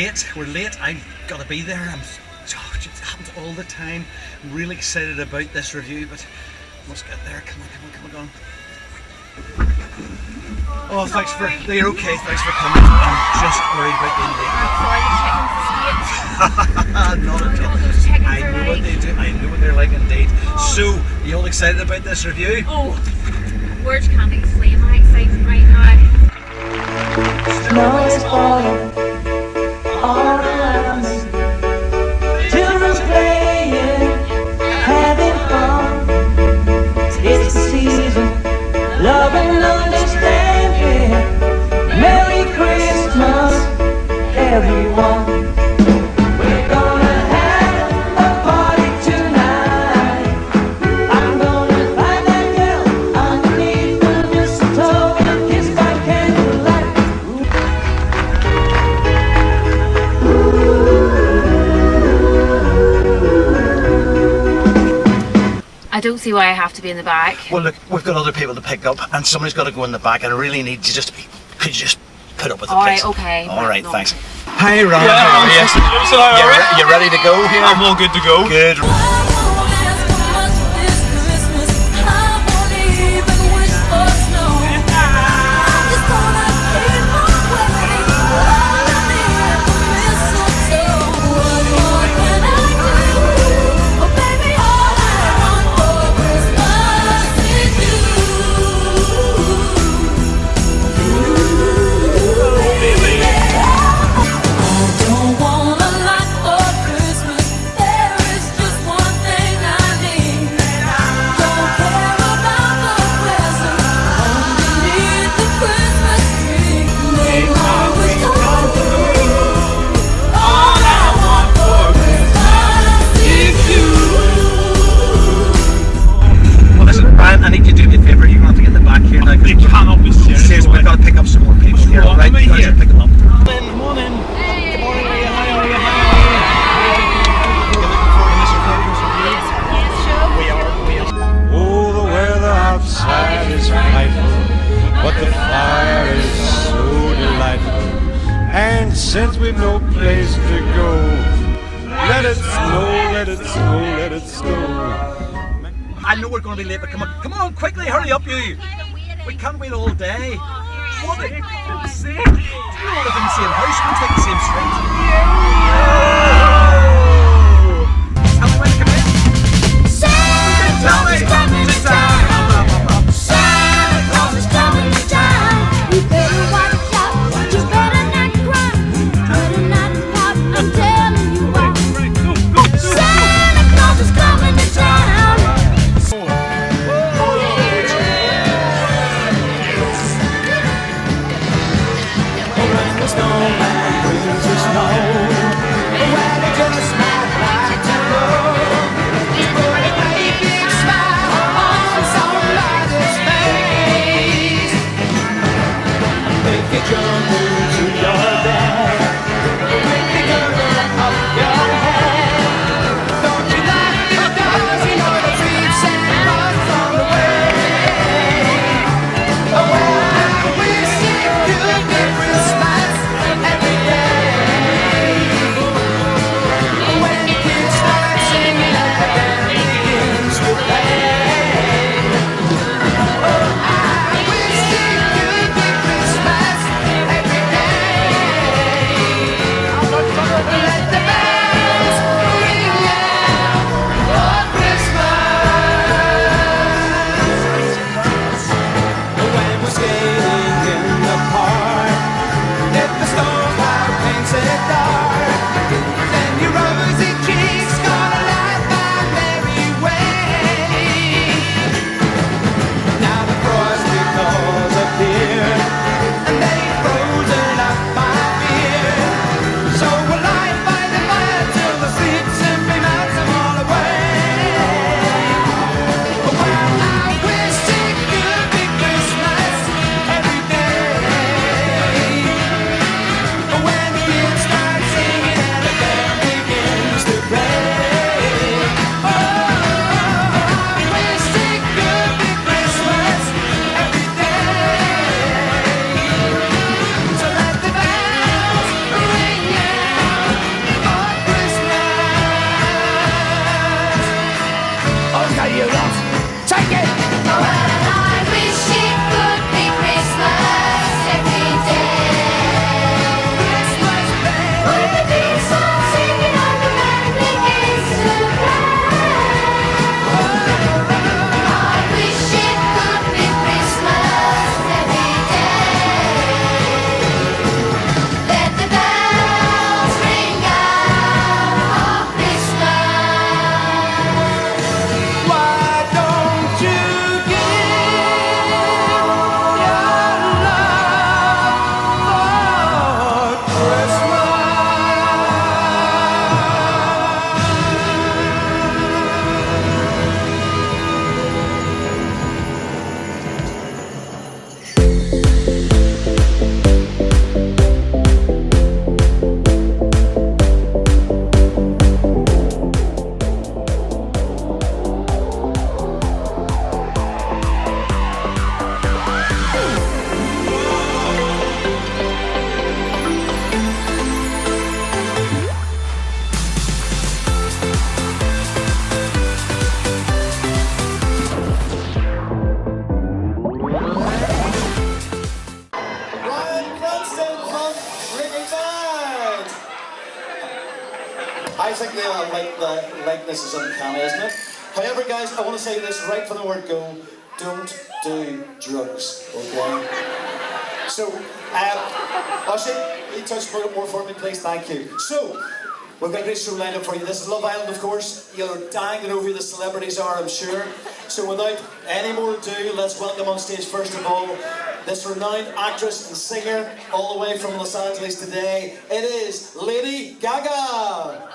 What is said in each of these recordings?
late. We're late. I've got to be there. It happens all the time. I'm really excited about this review, but I must get there. Come on. Oh, thanks for. You're okay. Thanks for coming. I'm just worried about being late. Not at all. I know what they do. I know what they're like indeed. So, you all excited about this review? Oh, words can't explain my excitement right now. Snow is falling all around me. Children's playing, having fun. It's the season, love and understanding. Merry Christmas, everyone. We're gonna have a party tonight. I'm gonna find that girl underneath the mistletoe and kiss by candlelight. I don't see why I have to be in the back. Well, look, we've got other people to pick up, and somebody's got to go in the back, and I really need you could you just put up with the place? Alright, okay. All right, No. thanks. Hi, Ron. Yeah, How are you? so alright. You ready to go here? I'm all good to go. Good. I need you to do me a favour. You're going to have to get in the back here now. You cannot be serious. Seriously, we've got to pick up some more people here. Well, Right, I'm you guys here. are picking up. Good morning. Good morning. How are you? You're looking forward to Mr. Poppins review? We are. Oh, the weather outside is frightful, but the fire is so delightful. And since we've no place to go, let it snow, let it snow, let it snow. I know we're going to be late, but come on, quickly, hurry up, you. We can't wait all day. What? Do you all live in the same house? We take the same street. Tell me when to come in. Tell me. Santa Claus is coming to town. You better watch out. You better not cry. Better not pout. I'm telling you why. Santa Claus is coming to town. The snowman brings the snow. likeness is uncanny, isn't it? However, guys, I want to say this right from the word go. Don't do drugs, okay? So, Usher, you touch more for me, please. Thank you. So, we've got a great show lined up for you. This is Love Island, of course. You're dying to know who the celebrities are, I'm sure. So, without any more ado, let's welcome on stage, first of all, this renowned actress and singer, all the way from Los Angeles today. It is Lady Gaga.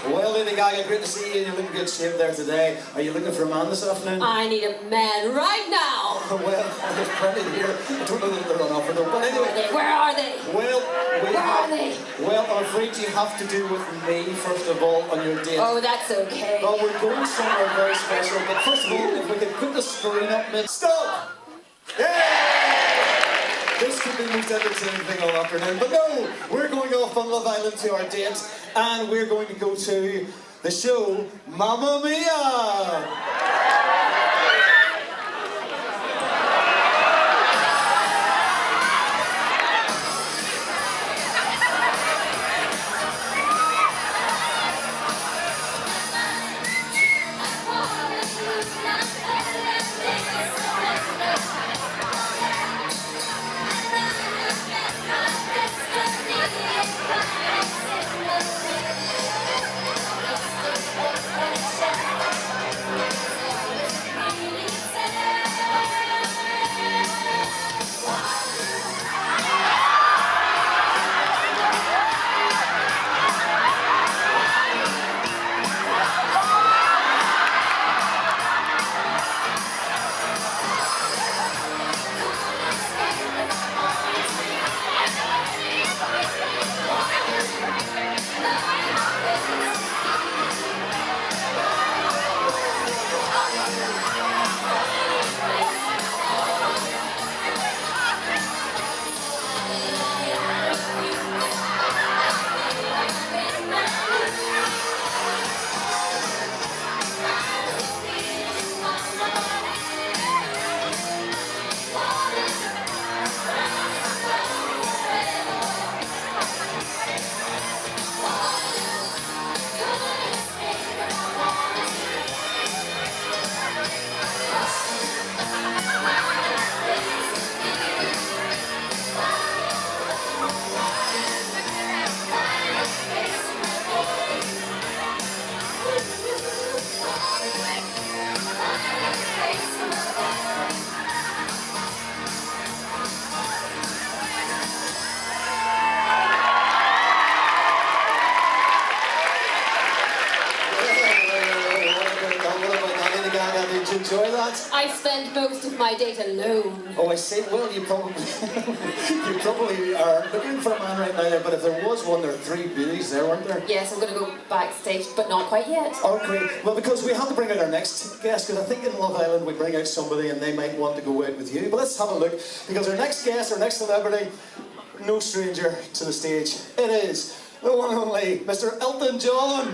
Well, Lady Gaga, great to see you. You're looking good shape there today. Are you looking for a man this afternoon? I need a man right now. Well, there's plenty here. I don't know that they're on offer though. But anyway. Where are they? Well, Where are they? Well, I'm afraid you have to do with me, first of all, on your date. Oh, that's okay. Well, we're going somewhere very special. But first of all, if we could put the screen up mid. Stop! Yeah! This could be the most entertaining thing all afternoon. But no, we're going off on Love Island to our date. And we're going to go to the show Mamma Mia! Enjoy that? I spend most of my date alone. Oh, I see. Well, you probably you probably are looking for a man right now. But if there was one, there are three beauties there, weren't there? Yes, I'm going to go backstage, but not quite yet. Oh, great. Well, because we have to bring out our next guest, because I think in Love Island we bring out somebody and they might want to go out with you. But let's have a look, because our next guest, our next celebrity, no stranger to the stage. It is the one and only Mr. Elton John.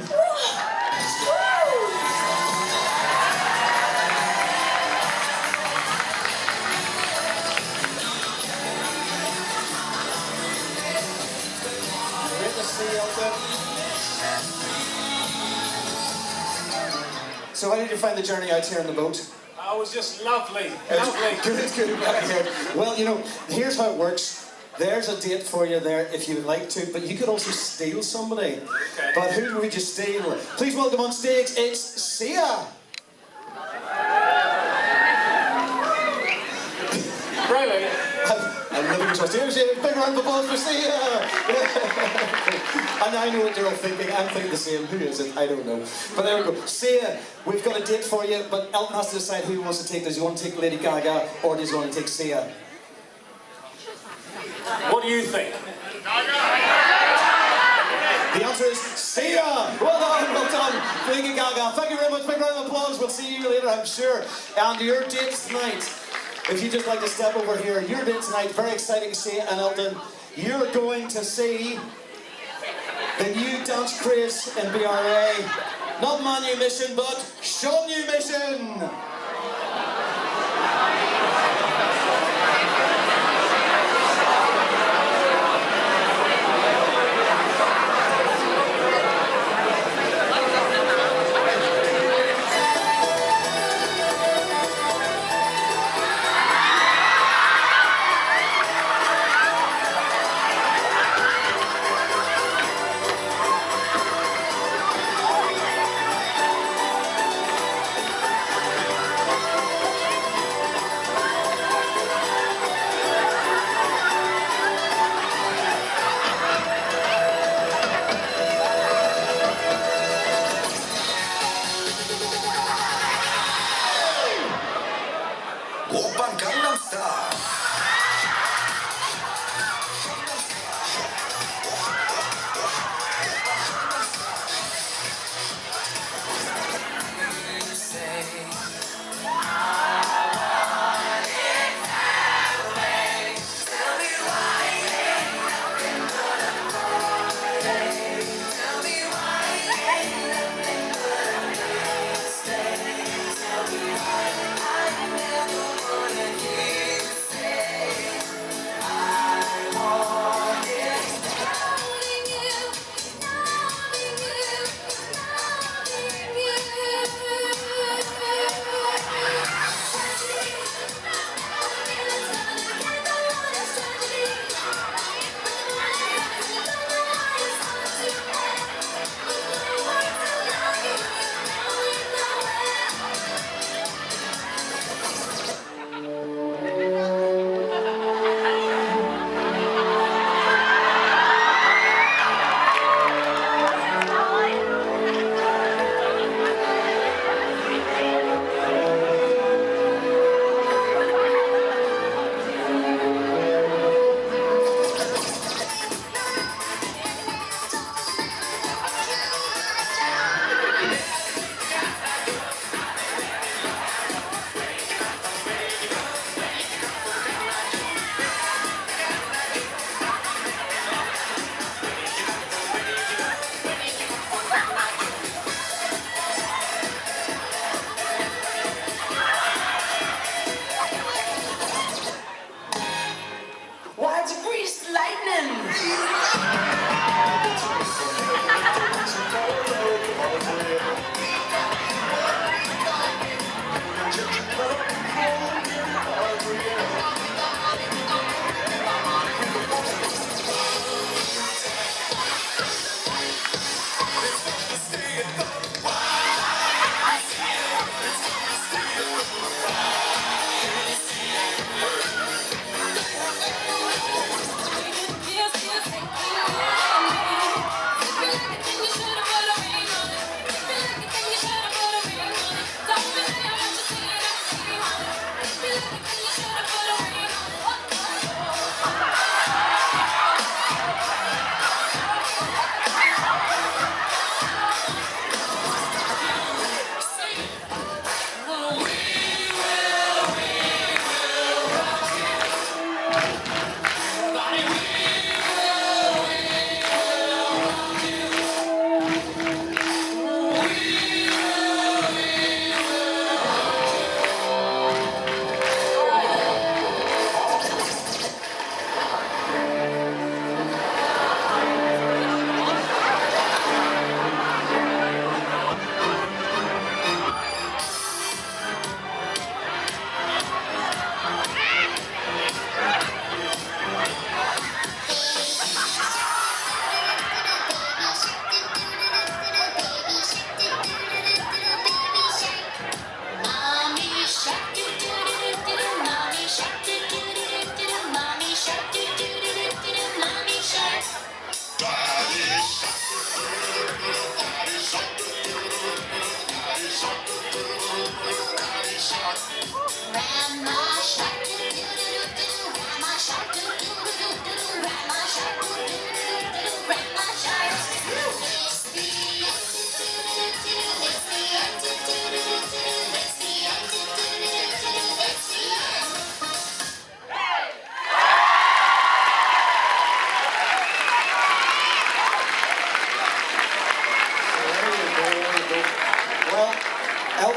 So how did you find the journey out here on the boat? Oh, it was just lovely. Lovely. Good. Well, you know, here's how it works. There's a date for you there if you would like to, but you could also steal somebody. Okay. But who would you steal? Please welcome on stage, it's Sia. Really? I'm living trust. Here's a big round of applause for Sia. And I know what you're all thinking. I'm thinking the same. Who is it? I don't know. But there we go. Sia, we've got a date for you, but Elton has to decide who he wants to take. Does he want to take Lady Gaga or does he want to take Sia? What do you think? The answer is Sia! Well done, Lady Gaga. Thank you very much, big round of applause. We'll see you later, I'm sure. And your date tonight, if you'd just like to step over here, your date tonight, very exciting, Sia and Elton. you're going to see the new dance craze in BRA. Not manumission, but shownumission.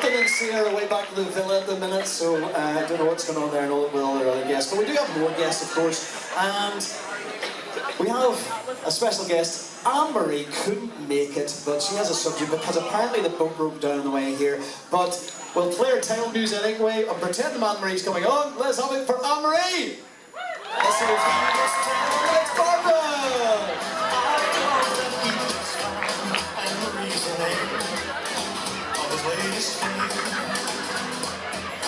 Elton and Sia are way back to the villa at the minute, so I don't know what's going on there with all their other guests. But we do have more guests, of course, and we have a special guest. Anne-Marie couldn't make it, but she has a subject because apparently the boat broke down on the way here. But we'll play her title news anyway and pretend that Anne-Marie's coming on. Let's have it for Anne-Marie! It's Barbara!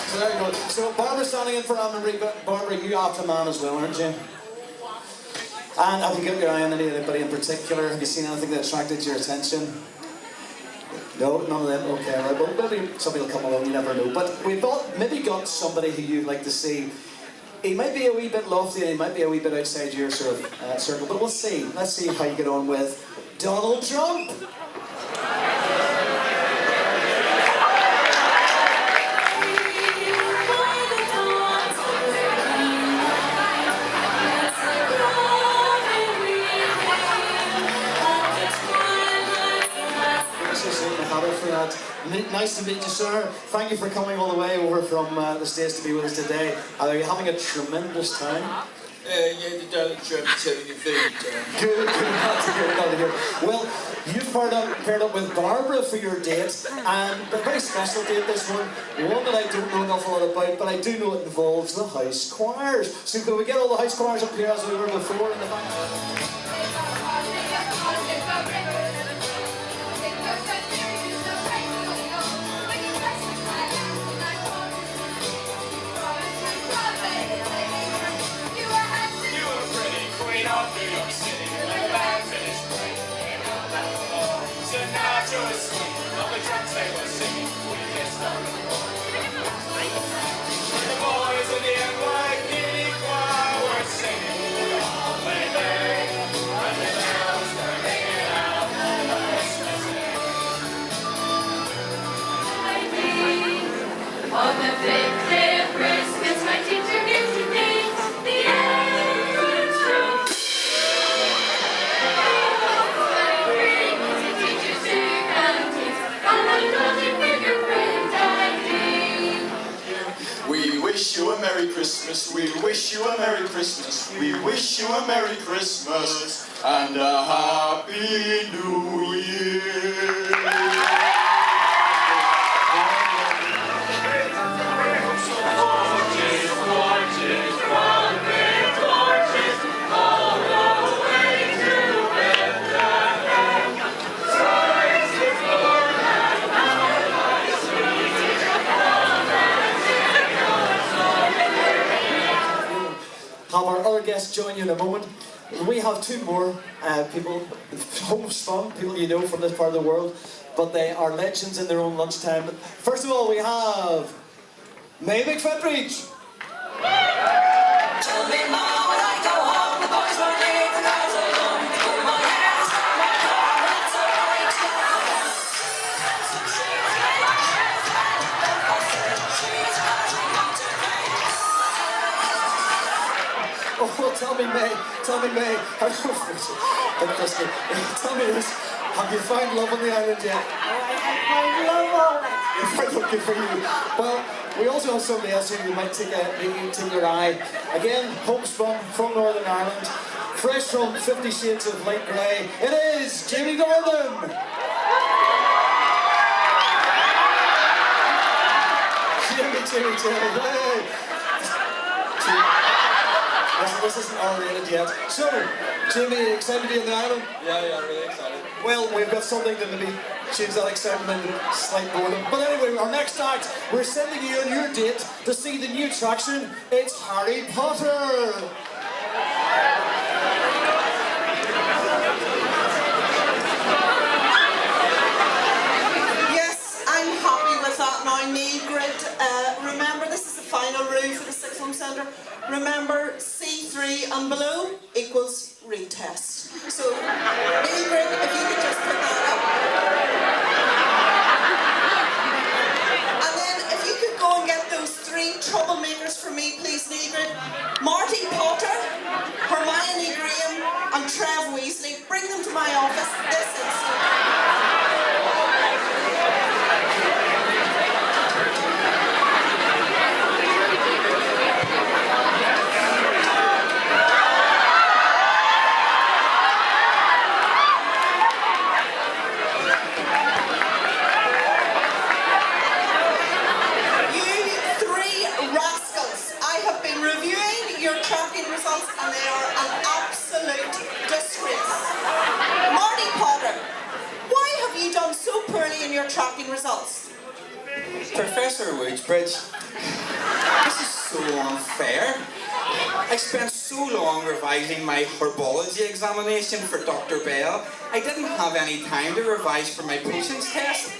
So there you go. So Barbara's standing in for Anne-Marie, but Barbara, you after a man as well, aren't you? And have you got your eye on anybody in particular? Have you seen anything that attracted your attention? No, none of them? Okay, right. Well, maybe somebody will come along, you never know. But we've maybe got somebody who you'd like to see. He might be a wee bit lofty and he might be a wee bit outside your sort of circle, but we'll see. Let's see how you get on with Donald Trump. For that. Nice to meet you, sir. Thank you for coming all the way over from the States to be with us today. Are you having a tremendous time? Yeah, the Donald Trump is having a very Good, glad to hear. Well, you've paired up with Barbara for your date, and a very special date this one that I don't know an awful lot about, but I do know it involves the house choirs. So can we get all the house choirs up here as we were before in the back? Merry Christmas, we wish you a Merry Christmas, we wish you a Merry Christmas and a Happy New Year. Have our other guests join you in a moment. We have two more people, homespun, people you know from this part of the world, but they are legends in their own lunchtime. First of all, we have May McFetridge. Tell me, Ma, when I go home, the boys won't leave the girls alone. Put my hands on my car, that's all right. Oh, tell me, May, tell me this, have you found love on the island yet? I find love all right. You're quite lucky for you. Well, we also have somebody else here who might take your eye. Again, homespun from Northern Ireland, fresh from 50 Shades of Light Grey. It is Jamie Northern. Jamie, hey. This isn't R-rated yet. So, Jamie, excited to be on the island? Yeah, really excited. Well, we've got something to maybe change that excitement into slight boredom. But anyway, our next act, we're sending you on your date to see the new attraction. It's Harry Potter. Yes, I'm happy with that now. Knee grid. Remember, this is the final rule for the Sixth Home Centre. Remember, C3 and below equals retest. So, knee grid, if you could just put that up. And then, if you could go and get those 3 troublemakers for me, please, knee grid. Marty Potter, Hermione Graham, and Trev Weasley. Bring them to my office this instant. your tracking results? Professor Woodsbridge, this is so unfair. I spent so long revising my herbology examination for Dr. Bell, I didn't have any time to revise for my potions test.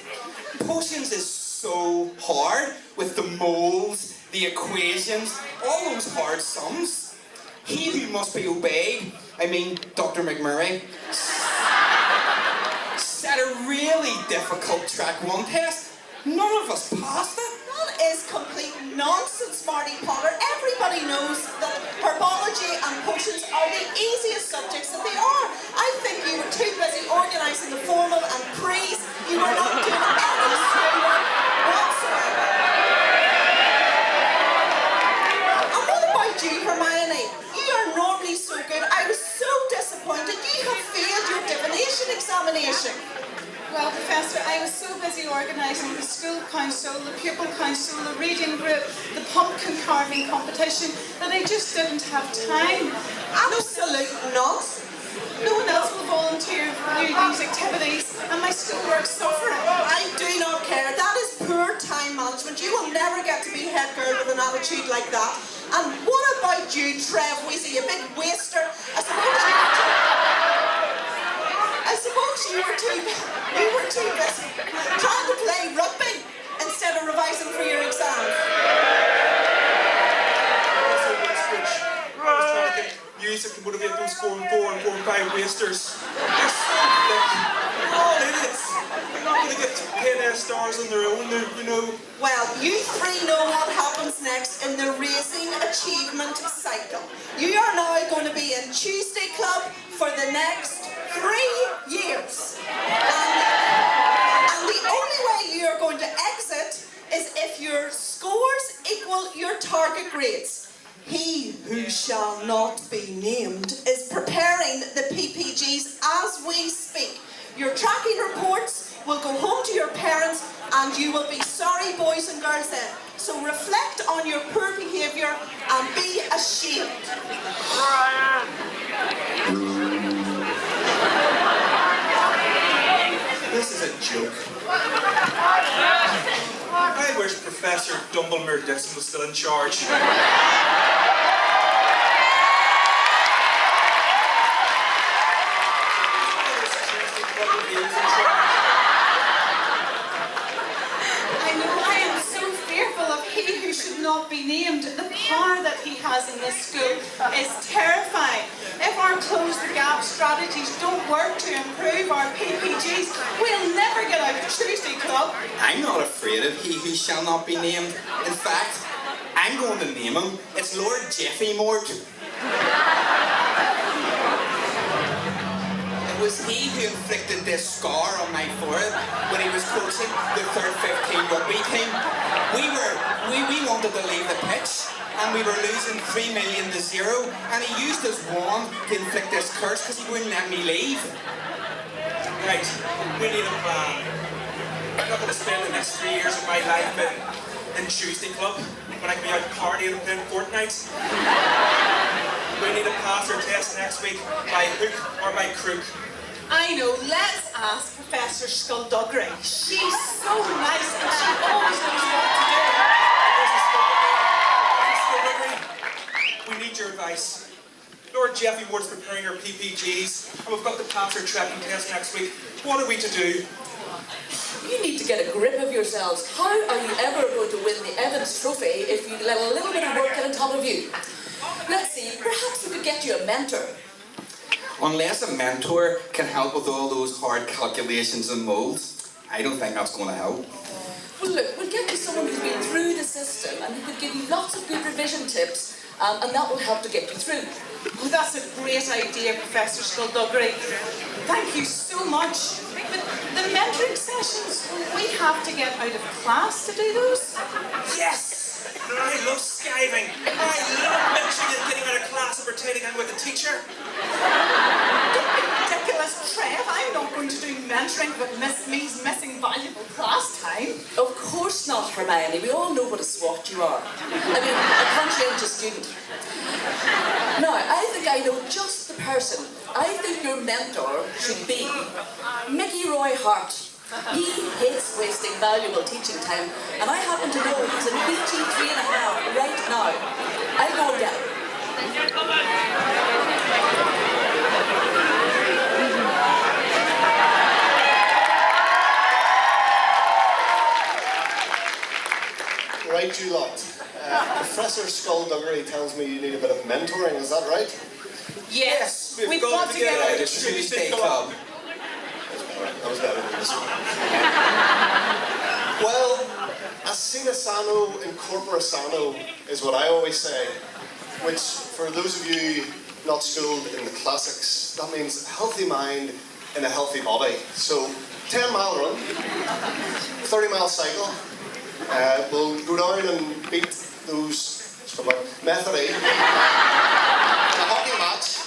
Potions is so hard with the moles, the equations, all those hard sums. He who must be obeyed, I mean Dr. McMurray, set a really difficult track 1 test. None of us passed it. That is complete nonsense, Marty Potter. Everybody knows that herbology and potions are the easiest subjects that they are. I think you were too busy organising the formal and pre's. You were not doing any schoolwork whatsoever. And what about you, Hermione? You are normally so good. I was so disappointed. You have failed your divination examination. Well, Professor, I was so busy organising the school council, the pupil council, the reading group, the pumpkin carving competition, that I just didn't have time. Absolute nonsense. No one else will volunteer for these activities, and my schoolwork's suffering. I do not care. That is poor time management. You will never get to be head girl with an attitude like that. And what about you, Trev Weasley, you big waster? I suppose you were too busy trying to play rugby instead of revising for your exams. I was trying to get music to motivate those 4 and 4 and 4 and 5 wasters. They're so thick. They're all idiots. They're not going to get 10 S stars on their own, you know. Well, you 3 know what happens next in the Raising Achievement cycle. You are now going to be in Tuesday Club for the next 3 years. And the only way you are going to exit is if your scores equal your target grades. He who shall not be named is preparing the PPGs as we speak. Your tracking reports will go home to your parents and you will be sorry, boys and girls, then. So reflect on your poor behaviour and be ashamed. Brian! This is a joke. I wish Professor Dumbledore Dixon was still in charge. I know I am so fearful of he who should not be named. The power that he has in this school is terrifying. If our close the gap strategies don't work to improve our PPGs, we'll never get out of Tuesday Club. I'm not afraid of he who shall not be named. In fact, I'm going to name him. It's Lord Jeffy Mort. It was he who inflicted this scar on my forehead when he was coaching the 3rd 15 rugby team. We wanted to leave the pitch and we were losing 3 million to 0, and he used his wand to inflict this curse because he wouldn't let me leave. Right, we need a plan. I'm not going to spend the next 3 years of my life in Tuesday Club when I can be out partying and playing Fortnite. We need to pass our test next week by hook or by crook. I know, let's ask Professor Skullduggery. She's so nice and she always knows what to do. We need your advice. Lord Jeffy Ward's preparing our PPGs, and we've got to pass our tracking test next week. What are we to do? You need to get a grip of yourselves. How are you ever going to win the Evans Trophy if you let a little bit of work get on top of you? Let's see, perhaps we could get you a mentor. Unless a mentor can help with all those hard calculations and molds, I don't think that's going to help. Well, look, we'll get you someone who's been through the system and who could give you lots of good revision tips, and that will help to get you through. Oh, that's a great idea, Professor Skullduggery. Thank you so much. But the mentoring sessions, we have to get out of class to do those? Yes! I love skiving. I love mentoring and getting out of class and pretending I'm with the teacher. Don't be ridiculous, Trev. I'm not going to do mentoring if it means missing valuable class time. Of course not, Hermione. We all know what a swot you are. I mean, a conscientious student. Now, I think I know just the person. I think your mentor should be Mickey Roy Hart. He hates wasting valuable teaching time, and I happen to know he's in PG 3.5 right now. I'll go and get him. Right, you lot. Professor Skullduggery tells me you need a bit of mentoring, is that right? Yes, we've got to get out of Tuesday Club. That was better than this one. Well, a sine sano in corpore sano is what I always say, which, for those of you not schooled in the classics, that means a healthy mind in a healthy body. So, 10-mile run, 30-mile cycle. We'll go down and beat those Methody in a hockey match,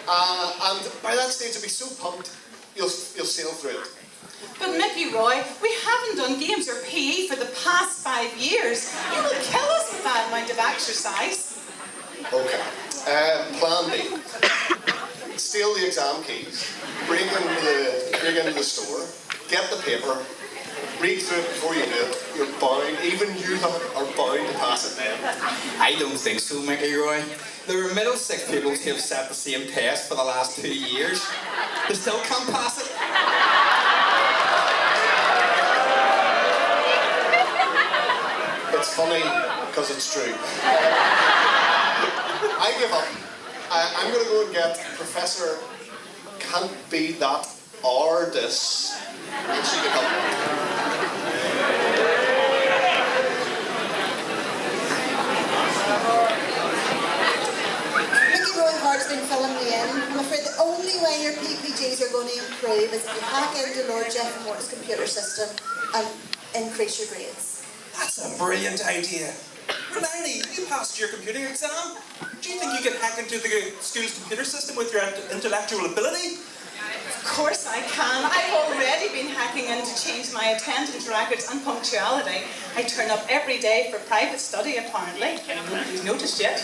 and by that stage you'll be so pumped you'll sail through it. But Mickey Roy, we haven't done games or PE for the past 5 years. You will kill us with that amount of exercise. Okay. Plan B. Steal the exam keys, break into the store, get the paper, read through it before you do it. You're bound, even you are bound to pass it then. I don't think so, Mickey Roy. There are Middlesex pupils who have sat the same test for the last 2 years. They still can't pass it. It's funny because it's true. I give up. I'm going to go and get Professor Can't Be That Artist. And she can help me. Hart's been filling me in. I'm afraid the only way your PPGs are going to improve is if you hack into Lord Jeff Morton's computer system and increase your grades. That's a brilliant idea. Hermione, you passed your computer exam. Do you think you can hack into the school's computer system with your intellectual ability? Of course I can. I've already been hacking in to change my attendance records and punctuality. I turn up every day for private study, apparently. Nobody's noticed yet.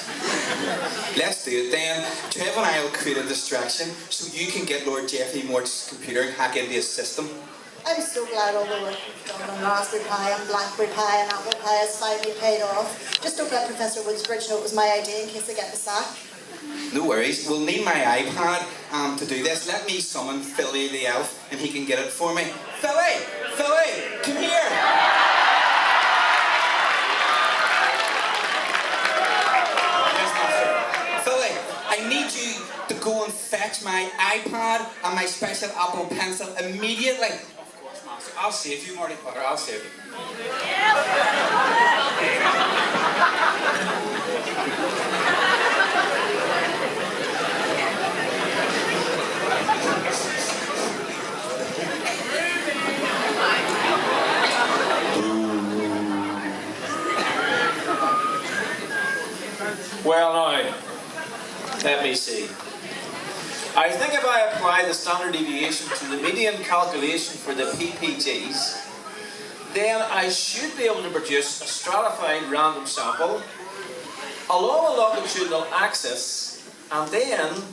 Let's do it then. Trev and I will create a distraction so you can get Lord Jeffrey Mort's computer and hack into his system. I'm so glad all the work we've done on Raspberry Pi and Blackberry Pi and Apple Pi has finally paid off. Just don't let Professor Woodsbridge know it was my idea in case I get the sack. No worries, we'll need my iPad to do this. Let me summon Philly the elf and he can get it for me. Philly! Philly! Come here! Yes, master. Philly, I need you to go and fetch my iPad and my special Apple Pencil immediately. Of course, master. I'll save you, Marty Potter. I'll save you. Well, now, let me see. I think if I apply the standard deviation to the median calculation for the PPGs, then I should be able to produce a stratified random sample along a longitudinal axis, and then,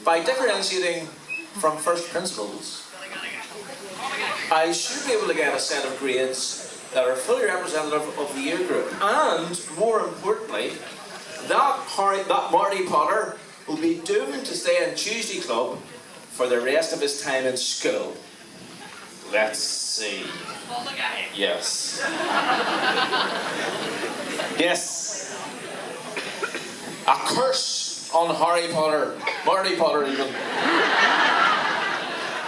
by differentiating from first principles, I should be able to get a set of grades that are fully representative of the year group. And, more importantly, that Marty Potter will be doomed to stay in Tuesday Club for the rest of his time in school. Let's see. Yes. Yes. A curse on Harry Potter, Marty Potter even.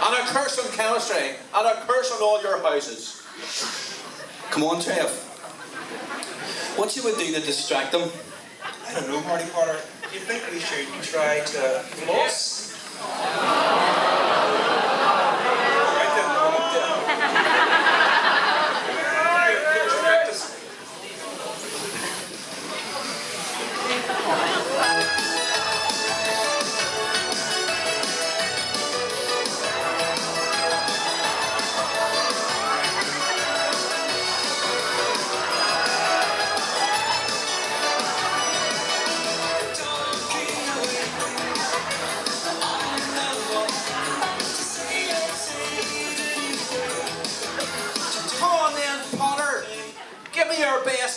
And a curse on chemistry, and a curse on all your houses. Come on, Trev. What should we do to distract them? I don't know, Marty Potter. Do you think we should try to floss?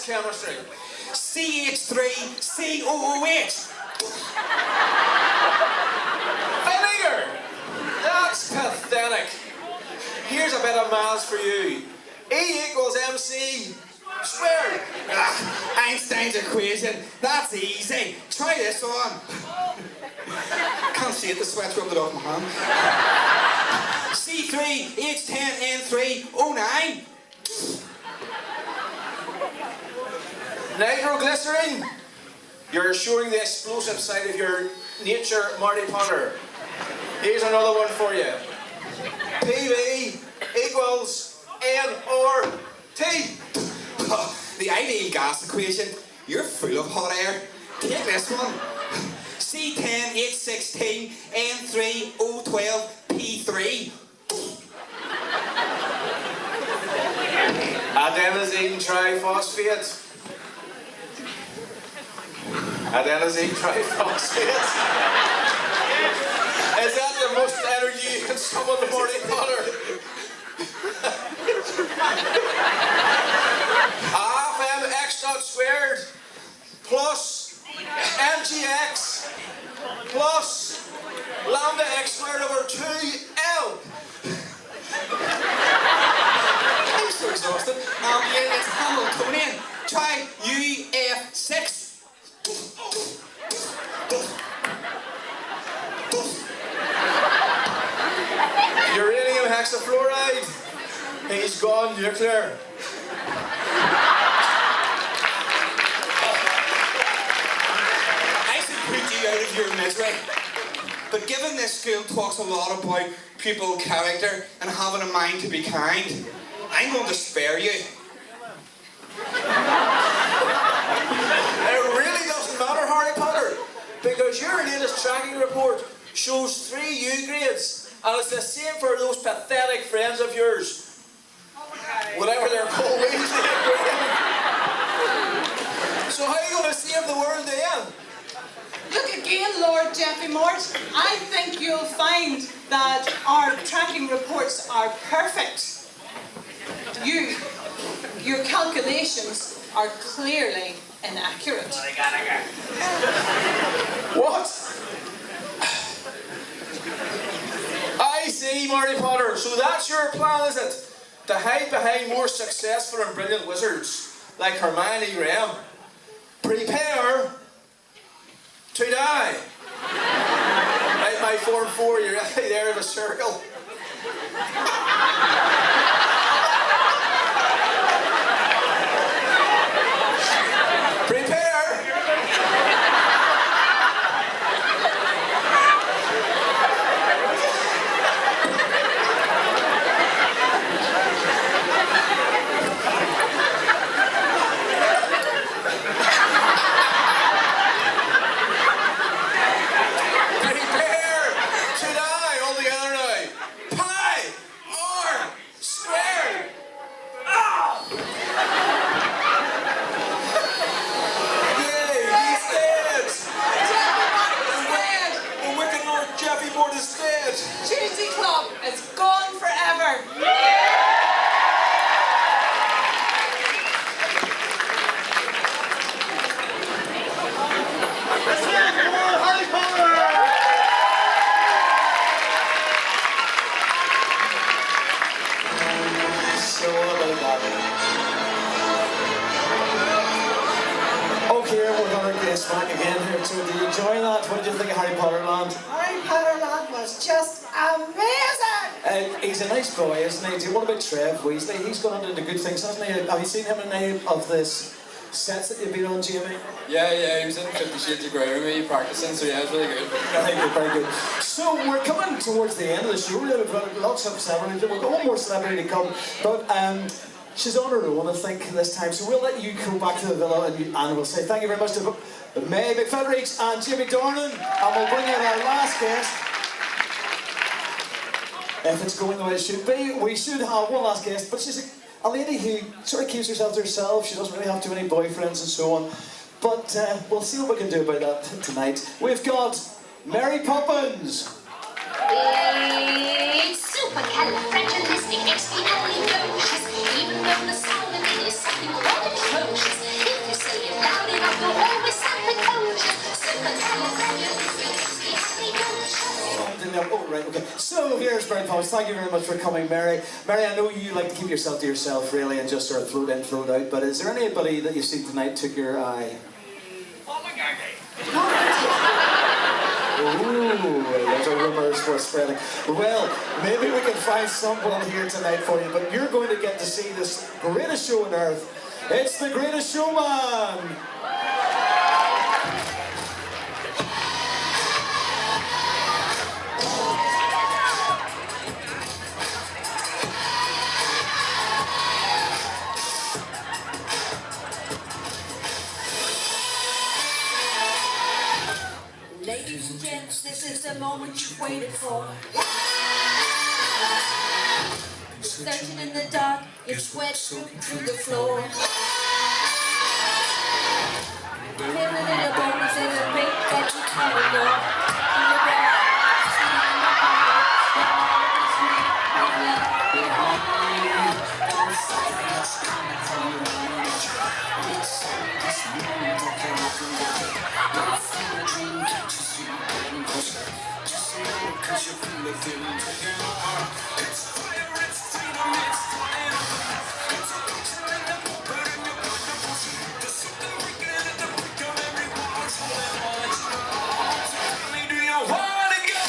chemistry. CH3COOH. Vinegar! That's pathetic. Here's a bit of maths for you. E equals MC squared. Einstein's equation. That's easy. Try this on. Can't see it, the sweat's rubbed it off my hand. C3H10N3O9. Nitroglycerin. You're showing the explosive side of your nature, Marty Potter. Here's another one for you. PV equals NRT. The ideal gas equation. You're full of hot air. Take this one. C10H16N3O12P3. Adenosine triphosphate. Adenosine triphosphate. Is that the most energy you can summon, Marty Potter? Half mx dot squared plus mgx plus lambda x squared over 2l. I'm so exhausted. Yeah, it's Hamiltonian. Try UF6. Uranium hexafluoride. He's gone nuclear. I should put you out of your misery. But given this school talks a lot about pupil character and having a mind to be kind, I'm going to spare you. It really doesn't matter, Harry Potter, because your latest tracking report shows 3 U grades, and it's the same for those pathetic friends of yours. Whatever they're called, Weasley and Graham. So how are you going to save the world then? Look again, Lord Jeffy Mort. I think you'll find that our tracking reports are perfect. Your calculations are clearly inaccurate. What? I see, Marty Potter. So that's your plan, is it? To hide behind more successful and brilliant wizards like Hermione Graham. Prepare to die. Like my Form 4, you're right there in a circle. Tuesday Club is gone forever. So about that. Okay, we're going to get back again here. So did you enjoy that? What did you think of Harry Potter Land? Harry Potter Land was just amazing! He's a nice boy, isn't he? What about Trev Weasley? He's gone on to do good things, hasn't he? Have you seen him in any of this sets that you've been on, Jamie? Yeah, he was in 50 Shades of Grey with me practicing, so yeah, it was really good. Very good. So we're coming towards the end of the show. We've got lots of celebrities. We've got one more celebrity to come, but she's on her own, I think, this time. So we'll let you go back to the villa and we'll say thank you very much to May McFederich and Jamie Dornan, and we'll bring in our last guest. If it's going the way it should be, we should have one last guest, but she's a lady who sort of keeps herself to herself. She doesn't really have too many boyfriends and so on. But we'll see what we can do about that tonight. We've got Mary Poppins. It's supercalifragilisticexpialidocious, even though the sound of it is something quite atrocious. Okay. So here's Brian Poppins. Thank you very much for coming, Mary. Mary, I know you like to keep yourself to yourself, really, and just sort of float in, float out. But is there anybody that you've seen tonight took your eye? Ooh, there's a rumours for spreading. Well, maybe we can find someone here tonight for you, but you're going to get to see this greatest show on earth. It's The Greatest Showman! Ladies and gents, this is the moment you've waited for. Searching in the dark, your sweat soaking through the floor. Living in a bonus in a rate that you can't ignore. Don't fight what's coming from your image. It's this moment that can open the way. Don't feel a dream, can't you see it getting closer? Just a little cause you feel the feeling taking over. It's fire, it's freedom, it's flying over. It's a picture in the book, but in your blood, the bullshit. There's something wicked in the break of every wall. So tell me, do you wanna go?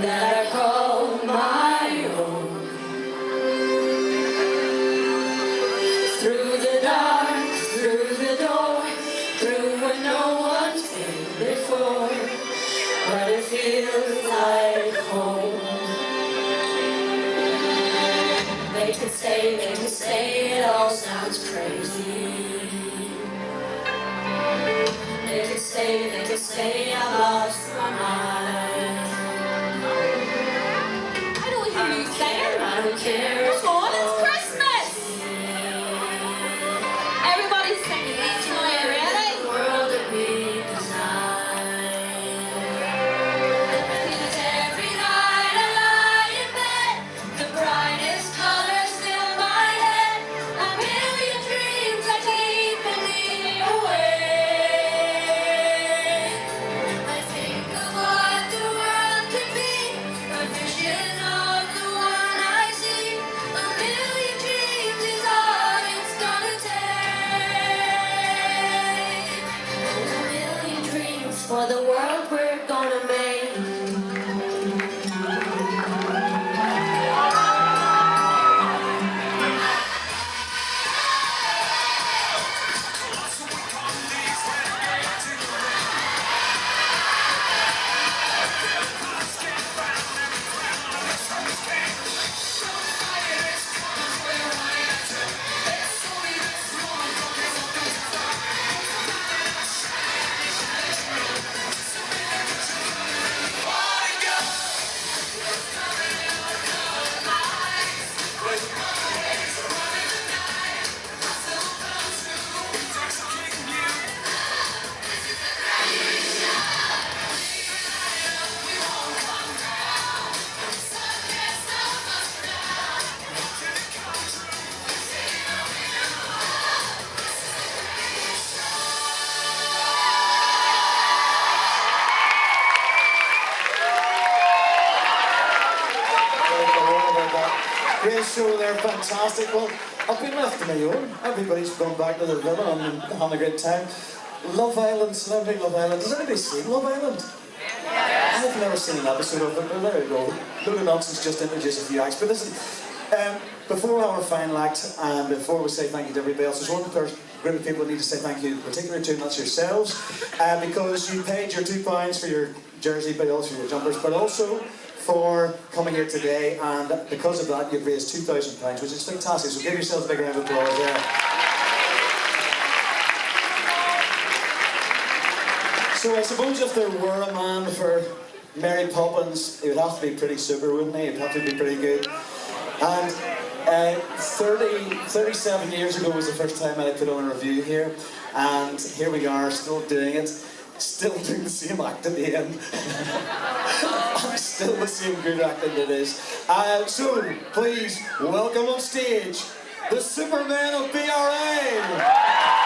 that I call my own. Through the dark, through the door, through where no one's been before, but it feels like home. They can say it all sounds crazy. They can say I lost my mind. I don't hear you singing. I don't care. Come on, it's Christmas. Everybody's singing. Are you ready? The world that we design. Because every night I lie in bed, the brightest colors fill my head. A million dreams I keep in the away. I think of what the world could be, a vision of the one I see. A million dreams is all it's gonna take. A million dreams for the world we're gonna make. Great show there, fantastic. Well, I've been left on my own. Everybody's gone back to the villa and having a great time. Love Island, celebrity Love Island. Has anybody seen Love Island? I've never seen an episode of it, but there you go. Load of nonsense, just introduce a few acts. But listen, before our final act and before we say thank you to everybody else, there's one group of people that need to say thank you particularly to, and that's yourselves, because you paid your £2 for your jersey bills, for your jumpers, but also for coming here today, and because of that you've raised £2,000, which is fantastic, so give yourselves a big round of applause there. So I suppose if there were a man for Mary Poppins, it would have to be pretty super, wouldn't he? It would have to be pretty good. And 37 years ago was the first time I put on a review here, and here we are, still doing it, still doing the same act at the end. I'm still the same good act that it is. So, please, welcome on stage, the Superman of BRA!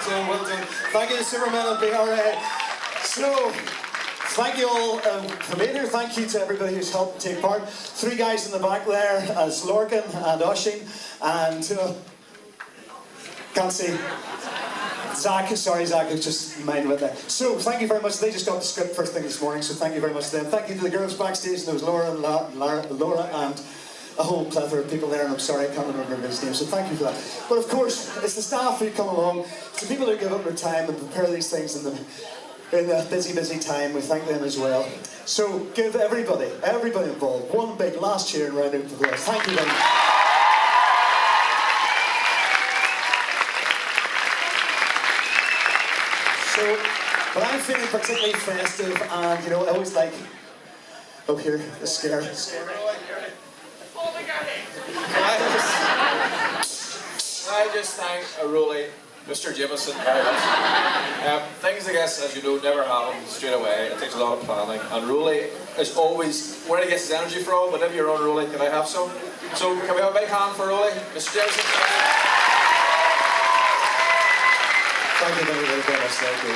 done, well done. Thank you to Superman and BRA. So, thank you all for being here. Thank you to everybody who's helped take part. 3 guys in the back there as Lorcan and Oshin and can't see. Zach, sorry Zach, it's just mine right there. So, thank you very much. They just got the script first thing this morning, so thank you very much to them. Thank you to the girls backstage. There was Laura and Laura and a whole plethora of people there, and I'm sorry I can't remember everybody's name, so thank you for that. But of course, it's the staff who come along, it's the people who give up their time and prepare these things in the busy, busy time. We thank them as well. So give everybody involved one big last cheer and round of applause. Thank you very much. So, but I'm feeling particularly festive, and you know, I always like, oh here, the scare. I just thank Rolly, Mr. Jameson very much. Things, I guess, as you know, never happen straight away. It takes a lot of planning. And Rolly is always where he gets his energy from. Whenever you're on Rolly, can I have some? So can we have a big hand for Rolly? Mr. Jameson. Thank you very much. Thank you.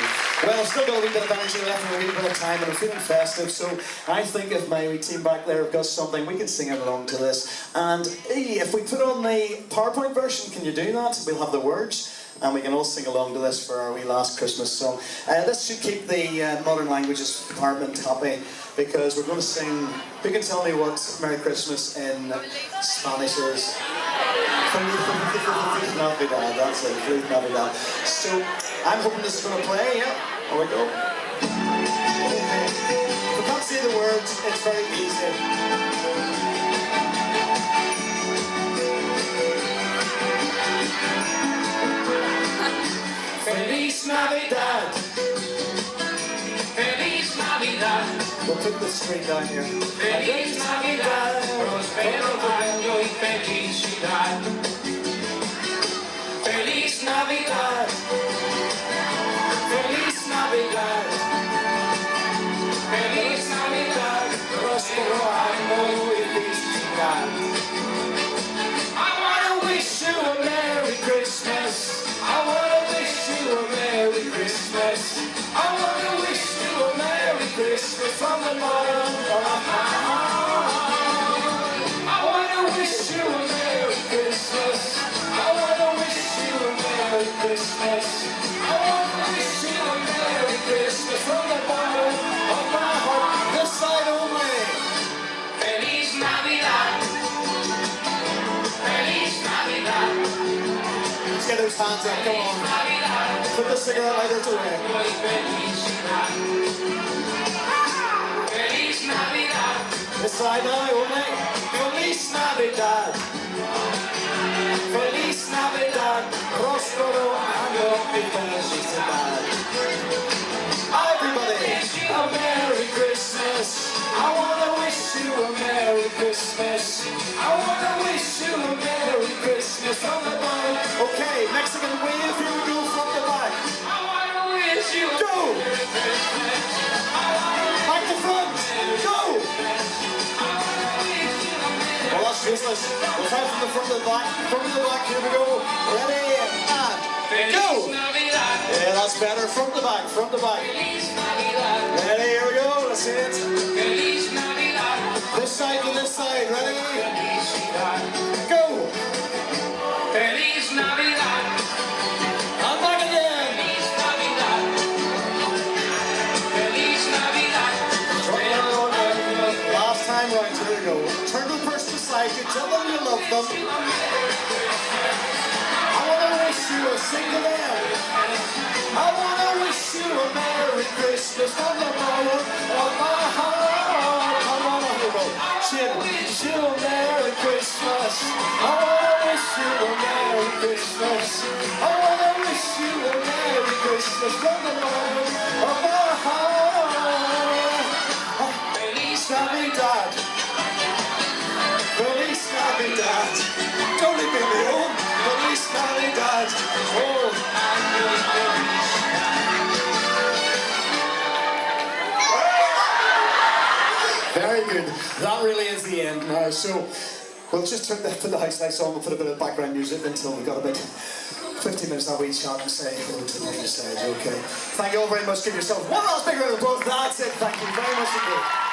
Well, I've still got a wee bit of energy left and a wee bit of time, and I'm feeling festive, so I think if my wee team back there have got something, we can sing it along to this. And if we put on the PowerPoint version, can you do that? We'll have the words, and we can all sing along to this for our wee last Christmas song. This should keep the Modern Languages department happy, because we're going to sing, who can tell me what Merry Christmas in Spanish is? Feliz Navidad, that's it, Feliz Navidad. So, I'm hoping this is going to play, yeah? Here we go. Okay. If we can't say the words, it's very easy. Feliz Navidad. Feliz Navidad. We'll put the screen down here. Feliz Navidad. Prospero año y felicidad. Feliz Navidad. Feliz Navidad. Feliz Navidad. Prospero año y felicidad. I wanna wish you a Merry Christmas. I wanna wish you a Merry Christmas. I wanna wish you a Merry Christmas from the bottom of my heart. I wanna wish you a Merry Christmas. I wanna wish you a Merry Christmas. I wanna wish you a Merry Christmas from the bottom of my heart. This side only. Feliz Navidad. Feliz Navidad. Let's get those hands up, come on. Put the cigarette lighters away. Feliz Navidad. This side now only. Feliz Navidad. Feliz Navidad. Prospero año y felicidad. Everybody, a Merry Christmas. I wanna wish you a Merry Christmas. I wanna wish you a Merry Christmas from the bottom. Okay, Mexican wave, here we go from the back. I wanna wish you a Merry Christmas. Back to front, go! Well, that's useless. We'll try from the front to the back. From the back, here we go. Ready, and go! Yeah, that's better. From the back, from the back. Ready, here we go. Let's see it. This side to this side. Ready? Go! Feliz Navidad. And back again. Feliz Navidad. Feliz Navidad. Last time round, here we go. Turn the person beside you, tell them you love them. I wanna wish you a single them. I wanna wish you a Merry Christmas from the bottom of my heart. I wanna wish you a Merry Christmas. I wanna wish you a Merry Christmas. I wanna wish you a Merry Christmas from the bottom of my heart. Feliz Navidad. Feliz Navidad. Don't leave me alone. Feliz Navidad. Oh, very good. That really is the end now. So we'll just put the house lights on. We'll put a bit of background music until we've got a bit 15 minutes that we chat and say hello to the main stage, okay? Thank you all very much. Give yourself one last big round of applause. That's it. Thank you very much indeed.